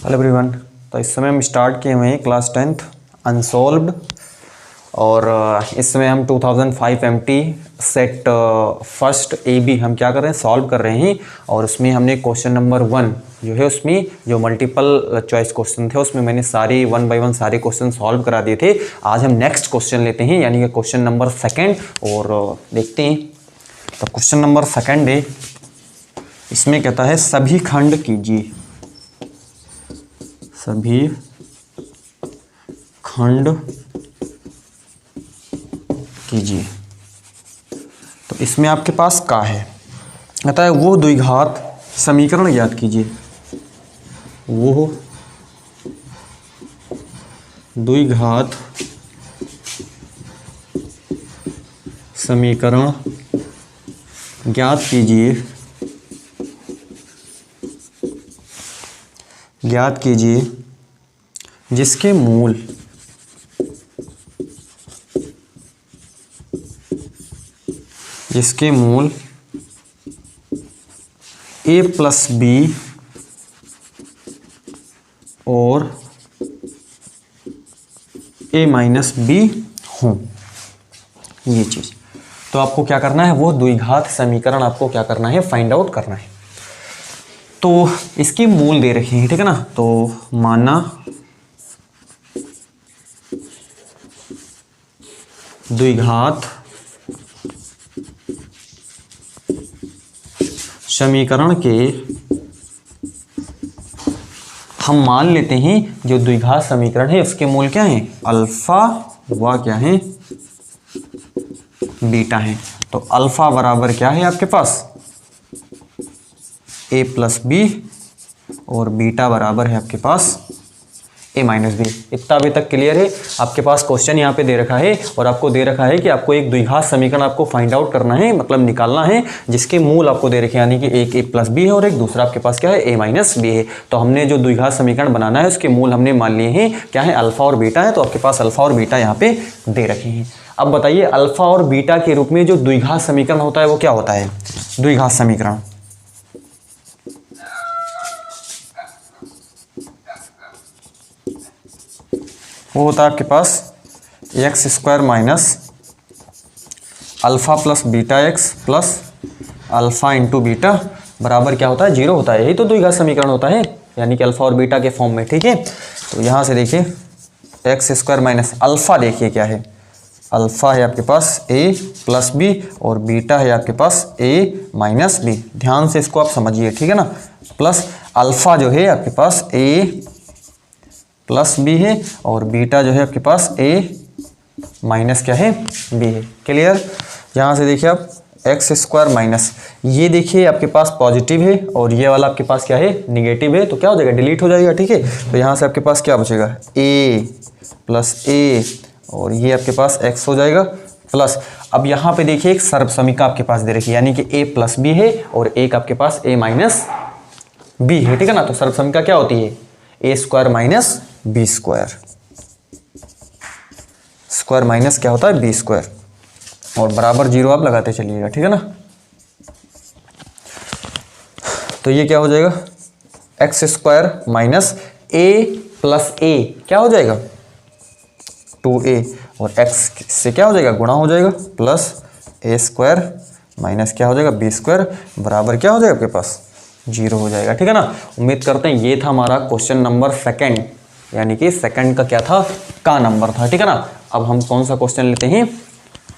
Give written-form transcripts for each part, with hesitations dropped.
Hello everyone. तो इस समय हम स्टार्ट किए हुए हैं क्लास 10th अनसॉल्व्ड और इस समय हम 2005 MT सेट फर्स्ट AB हम क्या कर रहे हैं, सॉल्व कर रहे हैं। और उसमें हमने क्वेश्चन नंबर 1 जो है, उसमें जो मल्टीपल चॉइस क्वेश्चन थे उसमें मैंने सारे 1 बाय 1 सारे क्वेश्चन सॉल्व करा दिए थे। आज हम नेक्स्ट क्वेश्चन लेते हैं, यानी कि क्वेश्चन नंबर 2 और देखते हैं। तो क्वेश्चन नंबर 2 है, इसमें कहता है सभी खंड कीजिए, सभी खंड कीजिए। तो इसमें आपके पास का है, कहता है वो द्विघात समीकरण ज्ञात कीजिए, वो द्विघात समीकरण ज्ञात कीजिए, ज्ञात कीजिए जिसके मूल a प्लस बी और a माइनस बी हों, ये चीज। तो आपको क्या करना है, वो द्विघात समीकरण आपको क्या करना है, फाइंड आउट करना है। तो इसकी मूल दे रखी है, ठीक है ना। तो माना द्विघात समीकरण के हम मान लेते हैं जो द्विघात समीकरण है उसके मूल क्या हैं, अल्फा व क्या है, बीटा है। तो अल्फा बराबर क्या है आपके पास, a प्लस बी और बीटा बराबर है आपके पास a माइनस बी। इतना अभी तक क्लियर है। आपके पास क्वेश्चन यहाँ पे दे रखा है और आपको दे रखा है कि आपको एक द्विघात समीकरण आपको फाइंड आउट करना है, मतलब निकालना है, जिसके मूल आपको दे रखे हैं, यानी कि एक a प्लस बी है और एक दूसरा आपके पास क्या है, a माइनस बी है। तो हमने जो द्विघात समीकरण बनाना है उसके मूल हमने मान लिए हैं क्या है, अल्फा और बीटा है। तो आपके पास अल्फा और बीटा यहाँ पे दे रखे हैं। अब बताइए अल्फा और बीटा के रूप में जो द्विघात समीकरण होता है वो क्या होता है, द्विघात समीकरण वो होता है आपके पास X square minus alpha plus beta X plus alpha into beta बराबर क्या होता है, 0 होता है। यही तो द्विघात समीकरण होता है, यानी कि अल्फा और बीटा के फॉर्म में, ठीक है। तो यहाँ से देखिए एक्स स्क्वायर माइनस अल्फा, देखिए क्या है, अल्फा है आपके पास a प्लस बी और बीटा है आपके पास a माइनस बी। ध्यान से इसको आप समझिए, ठीक है ना। प्लस अल्फा जो है आपके पास a प्लस बी है और बीटा जो है आपके पास a माइनस क्या है, b है। क्लियर। यहाँ से देखिए आप एक्स स्क्वायर माइनस, ये देखिए आपके पास पॉजिटिव है और ये वाला आपके पास क्या है, निगेटिव है। तो क्या हो जाएगा, डिलीट हो जाएगा, ठीक है। तो यहाँ से आपके पास क्या बचेगा, a प्लस a और ये आपके पास x हो जाएगा प्लस। अब यहाँ पे देखिए एक सर्वसमीका आपके पास दे रखी है, यानी कि a प्लस बी है और एक आपके पास a माइनस बी है, ठीक है ना। तो सर्वसमीका क्या होती है, a square minus B square, square minus क्या होता है, बी स्क्वायर, और बराबर 0 आप लगाते चलिएगा, ठीक है ना। तो ये क्या हो जाएगा, x square minus a plus a क्या हो जाएगा, 2a और x से क्या हो जाएगा, गुणा हो जाएगा, प्लस a स्क्वायर माइनस क्या हो जाएगा, b स्क्वायर बराबर क्या हो जाएगा आपके पास, 0 हो जाएगा, ठीक है ना। उम्मीद करते हैं ये था हमारा क्वेश्चन नंबर 2, यानी कि सेकंड का क्या था, का नंबर था, ठीक है ना। अब हम कौन सा क्वेश्चन लेते हैं,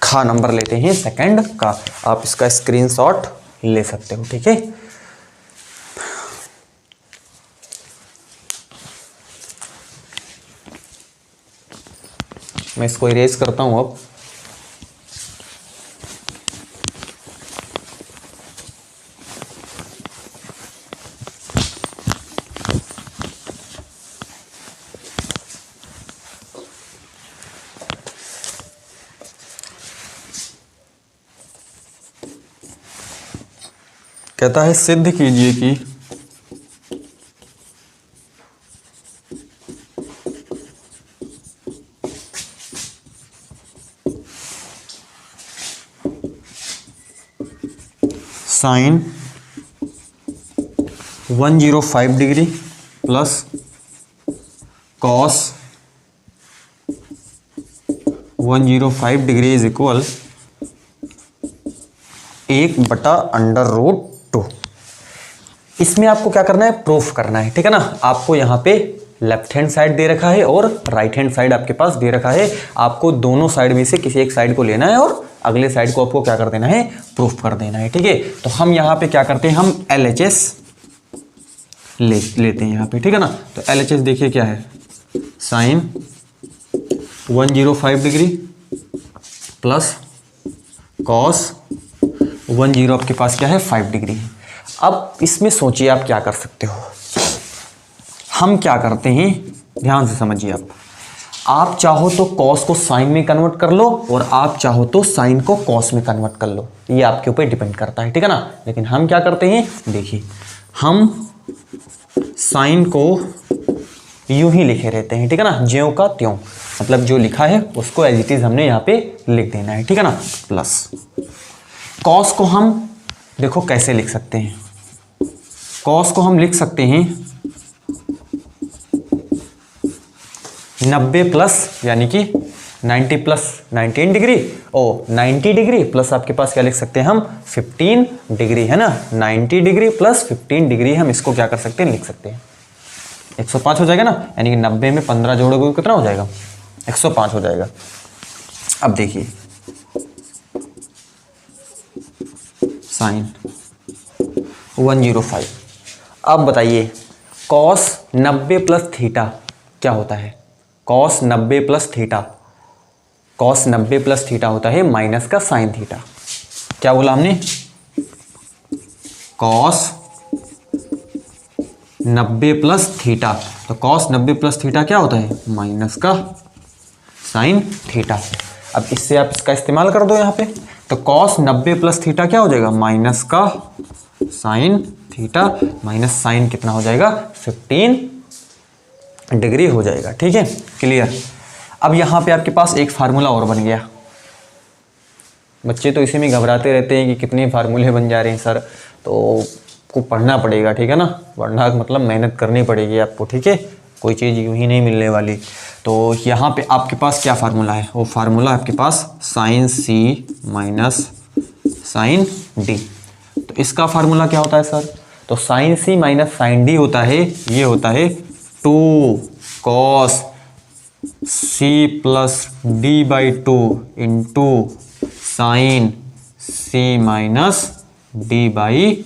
खा नंबर लेते हैं सेकंड का। आप इसका स्क्रीनशॉट ले सकते हो, ठीक है। मैं इसको इरेज करता हूं अब। कहता है सिद्ध कीजिए कि sine 105 degree plus cos 105 degree is equal 1/√2। इसमें आपको क्या करना है, प्रूफ करना है, ठीक है ना। आपको यहाँ पे लेफ्ट हैंड साइड दे रखा है और राइट हैंड साइड आपके पास दे रखा है। आपको दोनों साइड में से किसी एक साइड को लेना है और अगले साइड को आपको क्या कर देना है, प्रूफ कर देना है, ठीक है। तो हम यहाँ पे क्या करते हैं, हम LHS लेते हैं यहाँ पे, ठीक है ना। तो LHS देखिए क्या है, साइन 105 डिग्री प्लस कॉस 10 आपके पास क्या है 5 डिग्री है। अब इसमें सोचिए आप क्या कर सकते हो। हम क्या करते हैं, ध्यान से समझिए आप चाहो तो कॉस को साइन में कन्वर्ट कर लो और आप चाहो तो साइन को कॉस में कन्वर्ट कर लो, ये आपके ऊपर डिपेंड करता है, ठीक है ना। लेकिन हम क्या करते हैं, देखिए हम साइन को यूं ही लिखे रहते हैं, ठीक है ना, ज्यों का त्यों, मतलब जो लिखा है उसको एज इट इज हमने यहाँ पे लिख देना है, ठीक है ना। प्लस कॉस को हम देखो कैसे लिख सकते हैं, कॉस को हम लिख सकते हैं 90 प्लस यानी कि 90 प्लस 19 डिग्री और 90 डिग्री प्लस आपके पास क्या लिख सकते हैं हम 15 डिग्री, है ना। 90 डिग्री प्लस 15 डिग्री हम इसको क्या कर सकते हैं, लिख सकते हैं 105 हो जाएगा ना, यानी कि 90 में 15 जोड़ोगे कितना हो जाएगा 105 हो जाएगा। अब देखिए साइन 105, अब बताइए कॉस 90 प्लस थीटा क्या होता है, cos 90 plus theta, cos 90 plus theta होता है माइनस का साइन थीटा। क्या बोला हमने, कॉस 90 प्लस थीटा, तो कॉस 90 प्लस थीटा क्या होता है माइनस का साइन थीटा। अब इससे आप इसका इस्तेमाल कर दो यहाँ पे, तो कॉस 90 प्लस थीटा क्या हो जाएगा माइनस का साइन थीटा, माइनस साइन कितना हो जाएगा 15 डिग्री हो जाएगा, ठीक है, क्लियर। अब यहाँ पे आपके पास एक फार्मूला और बन गया। बच्चे तो इसी में घबराते रहते हैं कि कितने फार्मूले बन जा रहे हैं सर, तो को पढ़ना पड़ेगा, ठीक है ना, पढ़ना मतलब मेहनत करनी पड़ेगी आपको, ठीक है, कोई चीज़ यूं ही नहीं मिलने वाली। तो यहाँ पे आपके पास क्या फार्मूला है, वो फार्मूला आपके पास sine C minus sine D। तो इसका फार्मूला क्या होता है सर, तो sine C minus sine D होता है, ये होता है 2 cos C plus D/2 into sine C minus D/2,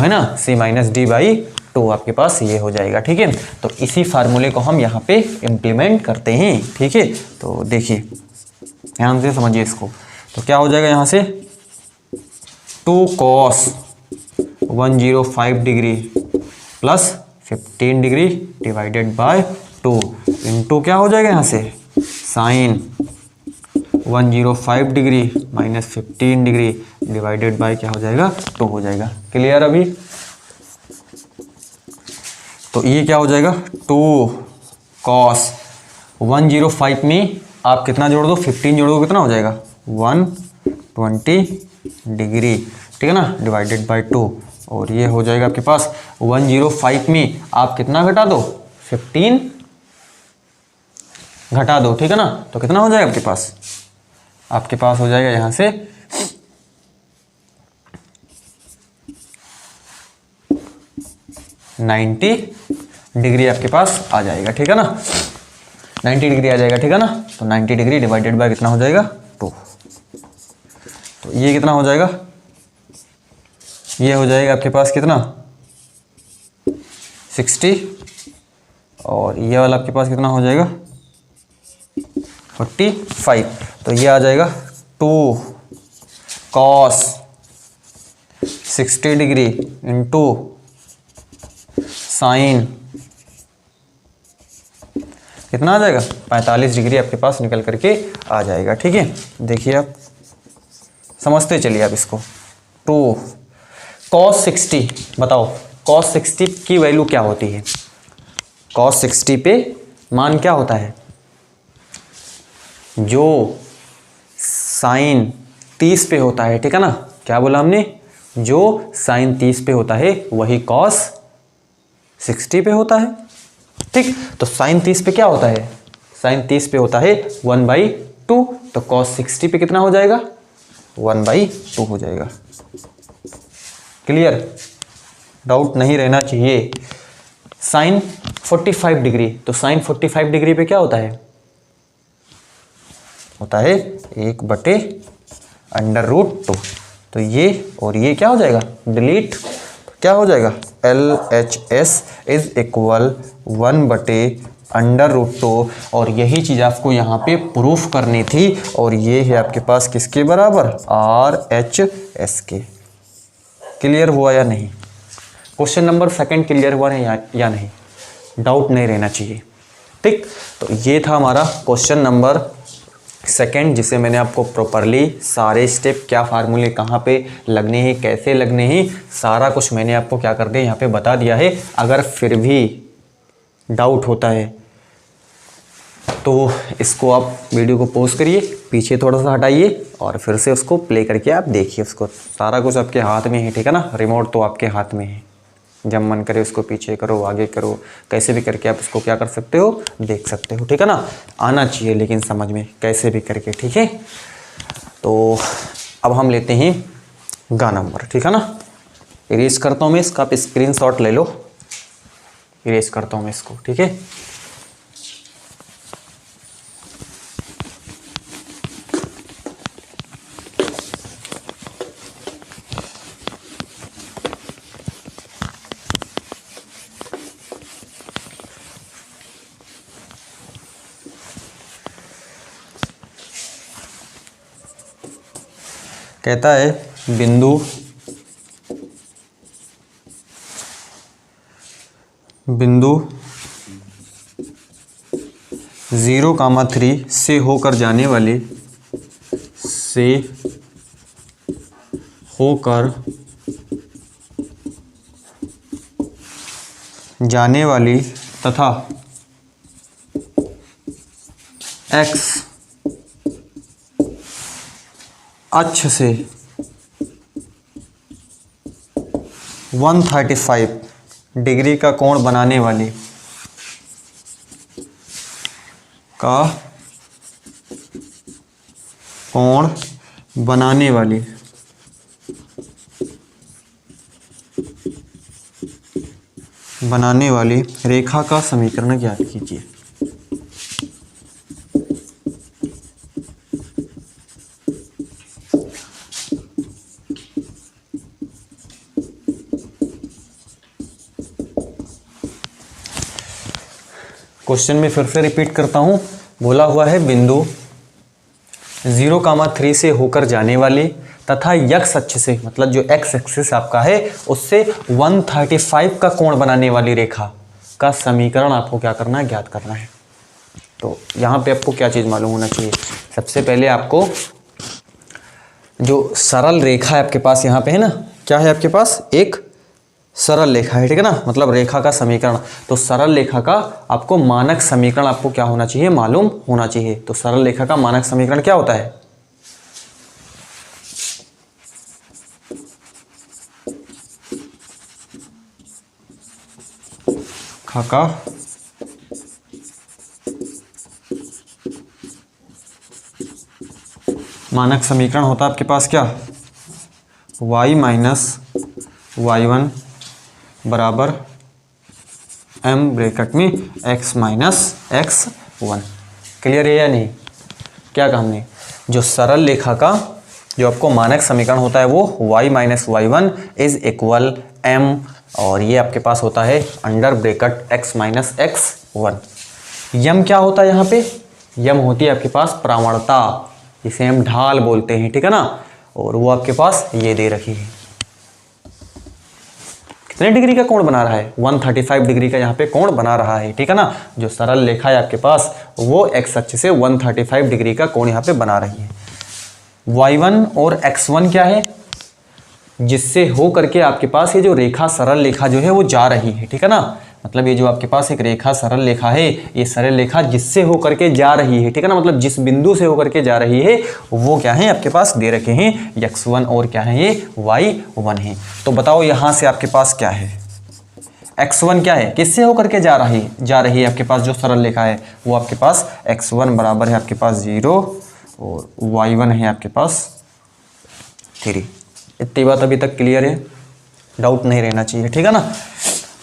है ना, C माइनस D/2 आपके पास ये हो जाएगा, ठीक है। तो इसी फार्मूले को हम यहाँ पे इम्प्लीमेंट करते हैं, ठीक है। तो देखिए ध्यान से समझिए इसको, तो क्या हो जाएगा यहाँ से 2 cos 105 degree plus 15 degree divided by 2 into क्या हो जाएगा यहाँ से sine 105 degree minus 15 degree divided by क्या हो जाएगा 2 हो जाएगा, क्लियर। अभी तो ये क्या हो जाएगा 2 cos 105 में आप कितना जोड़ दो 15 जोड़ दो कितना हो जाएगा 120 डिग्री, ठीक है ना, डिवाइडेड बाय 2, और ये हो जाएगा आपके पास 105 में आप कितना घटा दो 15 घटा दो, ठीक है ना, तो कितना हो जाएगा आपके पास हो जाएगा यहाँ से 90 डिग्री आपके पास आ जाएगा, ठीक है ना, 90 डिग्री आ जाएगा, ठीक है ना। तो 90 डिग्री डिवाइडेड बाय कितना हो जाएगा 2, तो ये कितना हो जाएगा, ये हो जाएगा आपके पास कितना 60, और ये वाला आपके पास कितना हो जाएगा 45। तो ये आ जाएगा 2 cos 60 डिग्री इंटू साइन कितना आ जाएगा 45 डिग्री आपके पास निकल करके आ जाएगा, ठीक है। देखिए आप समझते चलिए आप इसको, 2 cos 60, बताओ cos 60 की वैल्यू क्या होती है, cos 60 पे मान क्या होता है, जो साइन 30 पे होता है, ठीक है ना, क्या बोला हमने, जो साइन 30 पे होता है वही cos 60 पे होता है, ठीक। तो साइन 30 पे क्या होता है, साइन 30 पे होता है 1/2, तो कॉस 60 पे कितना हो जाएगा 1/2 हो जाएगा। क्लियर, डाउट नहीं रहना चाहिए। साइन 45 डिग्री, तो साइन 45 डिग्री पे क्या होता है 1/√2। तो ये और ये क्या हो जाएगा डिलीट, क्या हो जाएगा LHS इज इक्वल 1/√2। और यही चीज़ आपको यहाँ पे प्रूफ करनी थी, और ये है आपके पास किसके बराबर RHS के। क्लियर हुआ या नहीं, क्वेश्चन नंबर 2 क्लियर हुआ है या नहीं, डाउट नहीं रहना चाहिए। ठीक, तो ये था हमारा क्वेश्चन नंबर 2, जिसे मैंने आपको प्रॉपरली सारे स्टेप, क्या फार्मूले कहाँ पे लगने हैं, कैसे लगने हैं, सारा कुछ मैंने आपको क्या कर दिया यहाँ पे बता दिया है। अगर फिर भी डाउट होता है तो इसको आप वीडियो को पॉज करिए, पीछे थोड़ा सा हटाइए और फिर से उसको प्ले करके आप देखिए उसको। सारा कुछ आपके हाथ में है, ठीक है ना, रिमोट तो आपके हाथ में है। जब मन करे उसको पीछे करो, आगे करो, कैसे भी करके आप उसको क्या कर सकते हो, देख सकते हो, ठीक है ना। आना चाहिए लेकिन समझ में, कैसे भी करके, ठीक है। तो अब हम लेते हैं गा नंबर, ठीक है ना। इरेज करता हूँ मैं इसका, आप स्क्रीनशॉट ले लो। इरेज करता हूँ मैं इसको, ठीक है। कहता है बिंदु 0,3 से होकर जाने वाली तथा x अक्ष से 135 डिग्री का कोण बनाने वाली रेखा का समीकरण ज्ञात कीजिए। क्वेश्चन में फिर से रिपीट करता हूं, बोला हुआ है बिंदु 0,3 से होकर जाने वाली तथा x अक्ष से, मतलब जो x एक्सिस आपका है उससे 135 का कोण बनाने वाली रेखा का समीकरण आपको क्या करना है, ज्ञात करना है। तो यहाँ पे आपको क्या चीज़ मालूम होना चाहिए, सबसे पहले आपको जो सरल रेखा है आपके पास यहाँ पे है ना, क्या है आपके पास एक सरल रेखा है, ठीक है ना, मतलब रेखा का समीकरण। तो सरल रेखा का आपको मानक समीकरण आपको क्या होना चाहिए, मालूम होना चाहिए। तो सरल रेखा का मानक समीकरण क्या होता है, का मानक समीकरण होता है आपके पास क्या, y माइनस y1 बराबर m ब्रैकेट में x माइनस x1। क्लियर है या नहीं, क्या कहा हमने, जो सरल रेखा का जो आपको मानक समीकरण होता है वो y minus y1 is equal m, और ये आपके पास होता है under bracket x minus x1। यम क्या होता है यहाँ पे, यम होती है आपके पास प्रवणता, जिसे हम ढाल बोलते हैं, ठीक है ना, और वो आपके पास ये दे रखी है। कितने डिग्री का कोण बना रहा है, 135 डिग्री का यहाँ पे कोण बना रहा है, ठीक है ना। जो सरल रेखा है आपके पास वो x अक्ष से 135 डिग्री का कोण यहाँ पे बना रही है। y1 और x1 क्या है, जिससे हो करके आपके पास ये जो रेखा सरल रेखा जो है वो जा रही है, ठीक है ना, मतलब ये जो आपके पास एक रेखा सरल रेखा है, ये सरल रेखा जिससे हो करके जा रही है, ठीक है ना, मतलब जिस बिंदु से होकर के जा रही है वो क्या है आपके पास दे रखे हैं x1 और क्या है ये y1 है। तो बताओ यहाँ से आपके पास क्या है, x1 क्या है, किससे होकर के जा रही है आपके पास जो सरल रेखा है वो आपके पास x1 बराबर है आपके पास 0 और y1 है आपके पास 3। इतनी बात अभी तक क्लियर है, डाउट नहीं रहना चाहिए, ठीक है ना।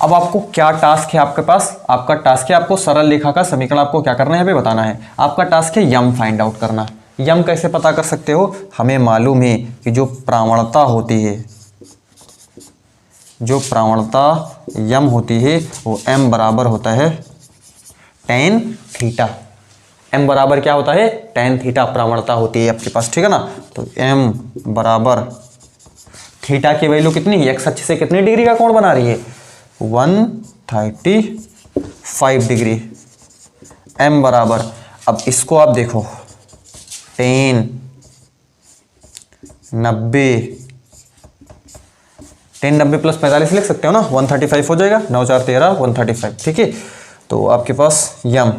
अब आपको क्या टास्क है आपके पास, आपका टास्क है आपको सरल रेखा का समीकरण आपको क्या करना है यहाँ पे बताना है। आपका टास्क है यम फाइंड आउट करना। यम कैसे पता कर सकते हो, हमें मालूम है कि जो प्रवणता होती है, जो प्रवणता यम होती है वो m बराबर होता है tan थीटा। m बराबर क्या होता है, tan थीटा प्रवणता होती है आपके पास, ठीक है ना। तो m बराबर थीटा की वैल्यू कितनी, x अक्ष से कितनी डिग्री का कोण बना रही है, 135 डिग्री। m बराबर, अब इसको आप देखो tan 90 प्लस 45 लिख सकते हो ना, 135 हो जाएगा, 9 4 13 135, ठीक है। तो आपके पास यम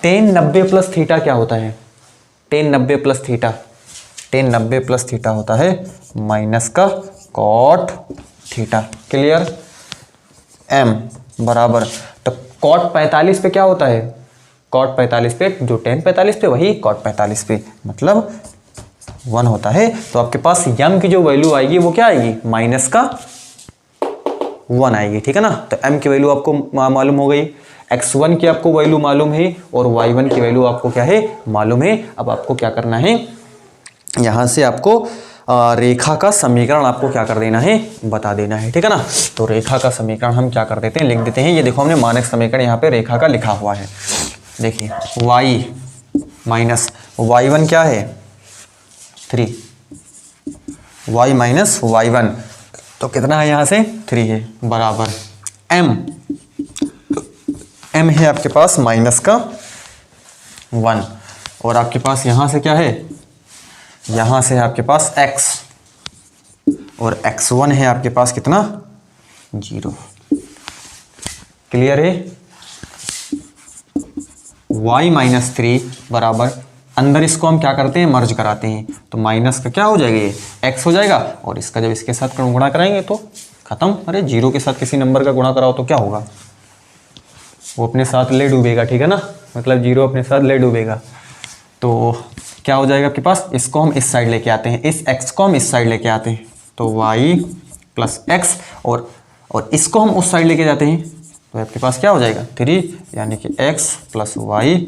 tan 90 प्लस थीटा क्या होता है, tan 90 plus theta, tan 90 plus theta होता है माइनस का cot थीटा। क्लियर। m बराबर, तो cot 45 पे क्या होता है, cot 45 पे जो tan 45 पे वही cot 45 पे, मतलब 1 होता है। तो आपके पास यम की जो वैल्यू आएगी वो क्या आएगी, माइनस का 1 आएगी, ठीक है ना। तो m की वैल्यू आपको मालूम हो गई, x1 की आपको वैल्यू मालूम है और y1 की वैल्यू आपको क्या है मालूम है। अब आपको क्या करना है, यहाँ से आपको रेखा का समीकरण आपको क्या कर देना है, बता देना है, ठीक है ना। तो रेखा का समीकरण हम क्या कर देते हैं, लिख देते हैं। ये देखो हमने मानक समीकरण यहाँ पे रेखा का लिखा हुआ है, देखिए y माइनस y1 क्या है 3, y माइनस y1 तो कितना है यहाँ से 3 है, बराबर m है आपके पास माइनस का 1 और आपके पास यहाँ से क्या है, यहाँ से है आपके पास x और x1 है आपके पास कितना 0। क्लियर है। y माइनस 3 बराबर, अंदर इसको हम क्या करते हैं मर्ज कराते हैं, तो माइनस का क्या हो जाएगा ये x हो जाएगा और इसका जब इसके साथ गुणा कराएंगे तो खत्म। अरे 0 के साथ किसी नंबर का गुणा कराओ तो क्या होगा, वो अपने साथ ले डूबेगा, ठीक है ना, मतलब 0 अपने साथ ले डूबेगा। तो क्या हो जाएगा आपके पास, इसको हम इस साइड लेके आते हैं, इस x को हम इस साइड लेके आते हैं, तो y प्लस x और इसको हम उस साइड लेके जाते हैं, तो आपके पास क्या हो जाएगा 3, यानी कि x प्लस y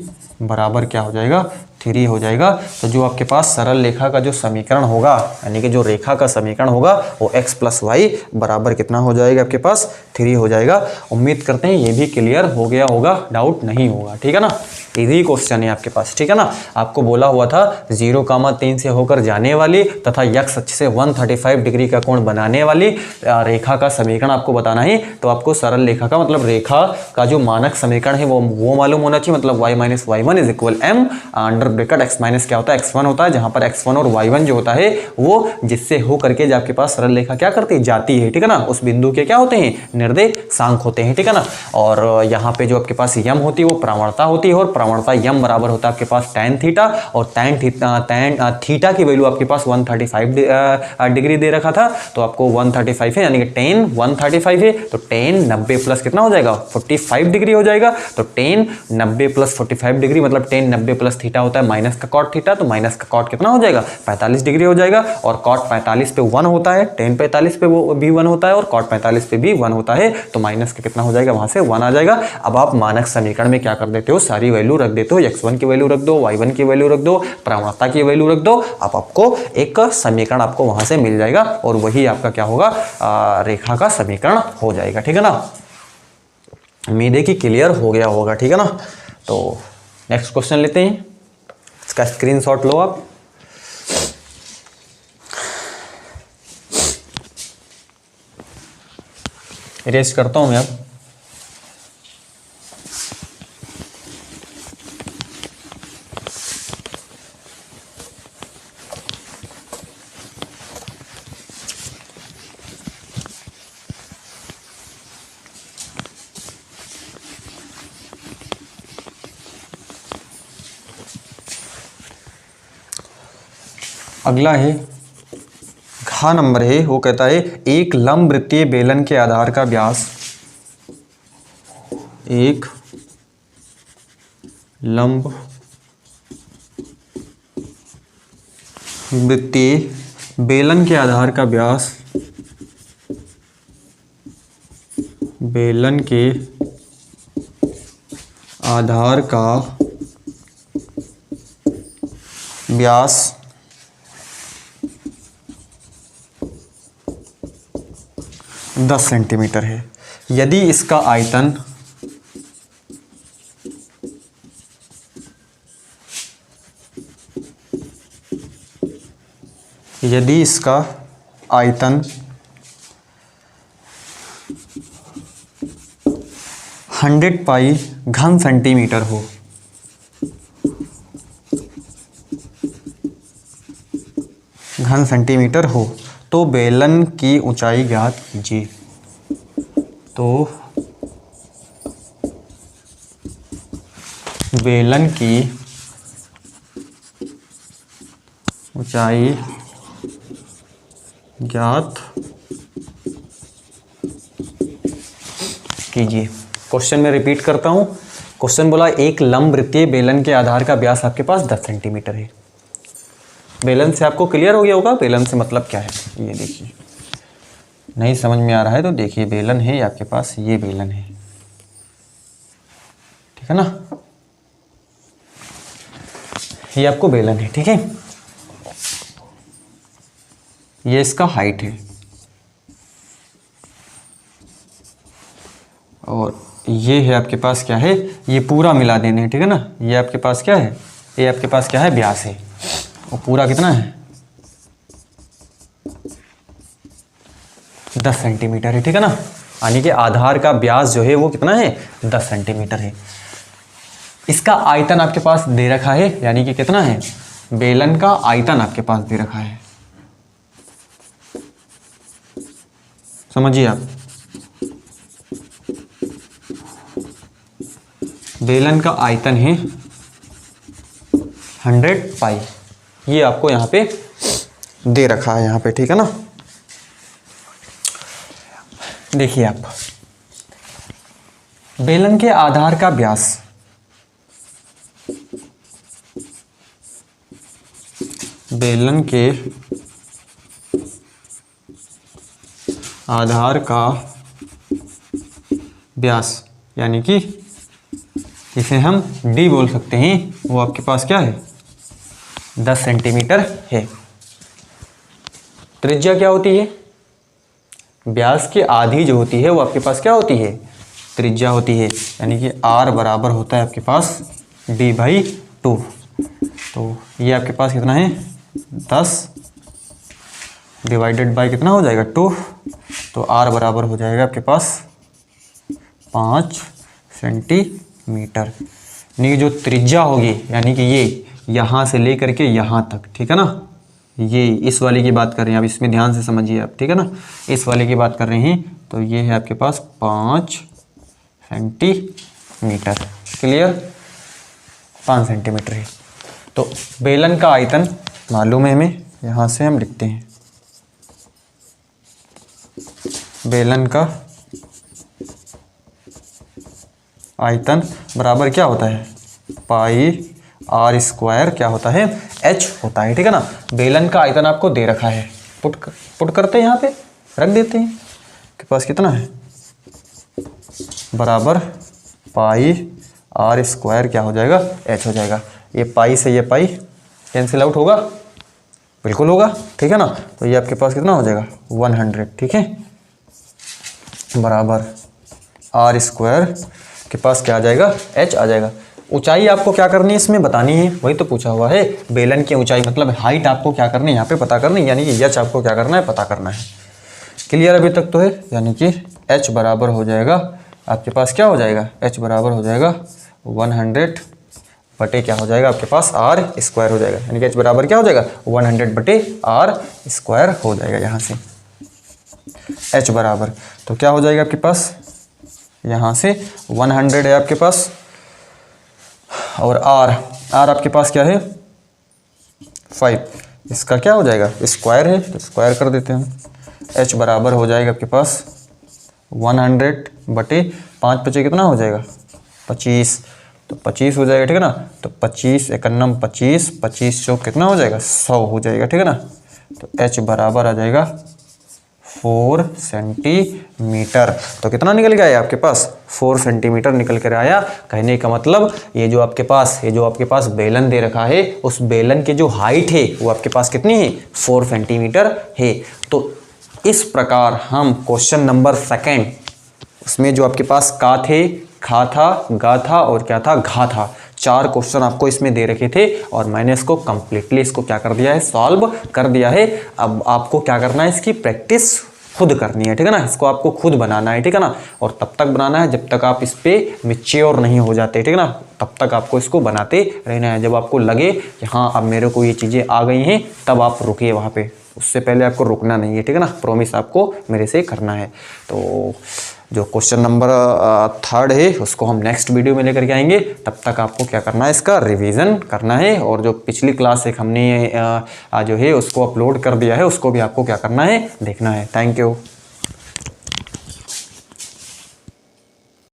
बराबर क्या हो जाएगा 3 हो जाएगा। तो जो आपके पास सरल रेखा का जो समीकरण होगा, यानी कि जो रेखा का समीकरण होगा वो x प्लस वाई बराबर कितना हो जाएगा आपके पास 3 हो जाएगा। उम्मीद करते हैं ये भी क्लियर हो गया होगा, डाउट नहीं होगा, ठीक है ना। इजी क्वेश्चन है आपके पास, ठीक है ना। आपको बोला हुआ था 0,3 से होकर जाने वाली तथा x अक्ष से 135 डिग्री का कोण बनाने वाली रेखा का समीकरण आपको बताना है। तो आपको सरल रेखा का मतलब रेखा का जो मानक समीकरण है वो मालूम होना चाहिए, मतलब y minus y one is equal m under bracket x minus क्या होता है x1 होता है, जहां पर x1 और y1 जो होता है वो जिससे हो करके आपके पास सरल रेखा क्या करती है जाती है, ठीक है ना। उस बिंदु के क्या होते हैं निर्देशांक होते हैं, ठीक है ना। और यहाँ पे जो आपके पास यम होती है वो प्रवणता होती है और प्रवणता यम बराबर होता है आपके पास tan थीटा और tan थीटा की वैल्यू आपके पास 135 डिग्री दे रखा था, तो आपको 135 है, यानी कि tan 135 है, तो tan 90 प्लस कितना हो जाएगा 45 डिग्री हो जाएगा। तो tan 90 प्लस 45 डिग्री मतलब tan 90 प्लस थीटा होता है माइनस का cot थीटा, तो माइनस का cot कितना हो जाएगा 45 डिग्री हो जाएगा। और cot 45 पे 1 होता है, tan 45 पे वो भी 1 होता है और cot 45 पे भी 1 होता है, तो माइनस का कितना हो जाएगा वहां से 1 आ जाएगा। अब आप मानक समीकरण में क्या कर देते हो, सारी वैल्यू रख देते हो, x1 की वैल्यू रख दो, y1 की वैल्यू रख दो, प्रवणता की वैल्यू रख दो, अब आपको एक समीकरण आपको वहां से मिल जाएगा और वही आपका क्या होगा रेखा का समीकरण हो जाएगा, ठीक है ना। उम्मीद है कि क्लियर हो गया होगा, ठीक है ना। तो नेक्स्ट क्वेश्चन लेते हैं, इसका स्क्रीनशॉट लो आप। इरेज करता हूं मैं अब। अगला है घ नंबर है, वो कहता है एक लंब वृत्तीय बेलन के आधार का व्यास एक लंब वृत्तीय बेलन के आधार का व्यास, बेलन के आधार का व्यास 10 सेंटीमीटर है। यदि इसका आयतन यदि इसका आयतन 100 पाई घन सेंटीमीटर हो, तो बेलन की ऊंचाई ज्ञात कीजिए। तो बेलन की ऊंचाई ज्ञात कीजिए। क्वेश्चन में रिपीट करता हूं। क्वेश्चन बोला एक लंब वृत्तीय बेलन के आधार का व्यास आपके पास 10 सेंटीमीटर है। बेलन से आपको क्लियर हो गया होगा बेलन से मतलब क्या है। ये देखिए, नहीं समझ में आ रहा है तो देखिए, बेलन है आपके पास, ये बेलन है, ठीक है ना, ये आपको बेलन है, ठीक है। ये इसका हाइट है और ये है आपके पास क्या है, ये पूरा मिला देने हैं, ठीक है ना। ये आपके पास क्या है, ये आपके पास क्या है, व्यास है। और पूरा कितना है, 10 सेंटीमीटर है, ठीक है ना। यानी कि आधार का व्यास जो है वो कितना है, 10 सेंटीमीटर है। इसका आयतन आपके पास दे रखा है, यानी कि कितना है, बेलन का आयतन आपके पास दे रखा है। समझिए आप, बेलन का आयतन है 100 पाई, ये आपको यहां पे दे रखा है यहां पे, ठीक है ना। देखिए आप, बेलन के आधार का व्यास, बेलन के आधार का व्यास यानी कि इसे हम d बोल सकते हैं, वो आपके पास क्या है, 10 सेंटीमीटर है। त्रिज्या क्या होती है, व्यास की आधी जो होती है वो आपके पास क्या होती है, त्रिज्या होती है। यानी कि r बराबर होता है आपके पास d/2। तो ये आपके पास कितना है, 10 डिवाइडेड बाय कितना हो जाएगा, 2। तो r बराबर हो जाएगा आपके पास 5 सेंटीमीटर। यानी कि जो त्रिज्या होगी, यानी कि ये यहाँ से लेकर के यहाँ तक, ठीक है ना, ये इस वाले की बात कर रहे हैं, अब इसमें ध्यान से समझिए आप, ठीक है ना, इस वाले की बात कर रहे हैं। तो ये है आपके पास 5 सेंटीमीटर, क्लियर, 5 सेंटीमीटर है। तो बेलन का आयतन मालूम है हमें, यहाँ से हम लिखते हैं, बेलन का आयतन बराबर क्या होता है, पाई r स्क्वायर क्या होता है, h होता है, ठीक है ना। बेलन का आयतन आपको दे रखा है, पुट करते हैं, यहाँ पे रख देते हैं, के पास कितना है, बराबर पाई r स्क्वायर क्या हो जाएगा, h हो जाएगा। ये पाई से ये पाई कैंसिल आउट होगा, बिल्कुल होगा, ठीक है ना। तो ये आपके पास कितना हो जाएगा, 100, ठीक है, बराबर r स्क्वायर के पास क्या आ जाएगा, h आ जाएगा। ऊंचाई आपको क्या करनी है, इसमें बतानी है, वही तो पूछा हुआ है। बेलन की ऊंचाई मतलब हाइट आपको क्या करनी है, यहाँ पे पता करनी है, यानी कि h आपको क्या करना है, पता करना है। क्लियर अभी तक तो है। यानी कि h बराबर हो जाएगा आपके पास क्या हो जाएगा, h बराबर हो जाएगा 100 बटे क्या हो जाएगा आपके पास, r स्क्वायर हो जाएगा। यानी कि h बराबर क्या हो जाएगा, 100 बटे r स्क्वायर हो जाएगा। यहाँ से h बराबर तो क्या हो जाएगा आपके पास, यहाँ से 100 है आपके पास, और r आपके पास क्या है, 5, इसका क्या हो जाएगा, स्क्वायर है तो स्क्वायर कर देते हैं। h बराबर हो जाएगा आपके पास 100 बटे 5 बचे कितना हो जाएगा 25, तो 25 हो जाएगा, ठीक है ना। तो 25 एकन्नम 25, 25 चौक कितना हो जाएगा 100 हो जाएगा, ठीक है ना। तो h बराबर आ जाएगा 4 सेंटीमीटर। तो कितना निकल गया है आपके पास 4 सेंटीमीटर निकल कर आया। कहने का मतलब ये जो आपके पास बेलन दे रखा है, उस बेलन की जो हाइट है वो आपके पास कितनी है 4 सेंटीमीटर है। तो इस प्रकार हम क्वेश्चन नंबर 2 उसमें जो आपके पास का थे, खा था, गा था और क्या था घा था, 4 क्वेश्चन आपको इसमें दे रखे थे और मैंने इसको कंप्लीटली इसको क्या कर दिया है सॉल्व कर दिया है। अब आपको क्या करना है इसकी प्रैक्टिस खुद करनी है, ठीक है ना। इसको आपको खुद बनाना है, ठीक है ना। और तब तक बनाना है जब तक आप इस पर मैच्योर नहीं हो जाते, ठीक है ना। तब तक आपको इसको बनाते रहना है। जब आपको लगे कि हाँ अब मेरे को ये चीज़ें आ गई हैं तब आप रुकिए वहाँ पे, उससे पहले आपको रुकना नहीं है, ठीक है ना। प्रॉमिस आपको मेरे से करना है। तो जो क्वेश्चन नंबर 3 है उसको हम नेक्स्ट वीडियो में लेकर के आएंगे। तब तक आपको क्या करना है इसका रिवीजन करना है। और जो पिछली क्लास एक हमने जो है उसको अपलोड कर दिया है उसको भी आपको क्या करना है देखना है। Thank you.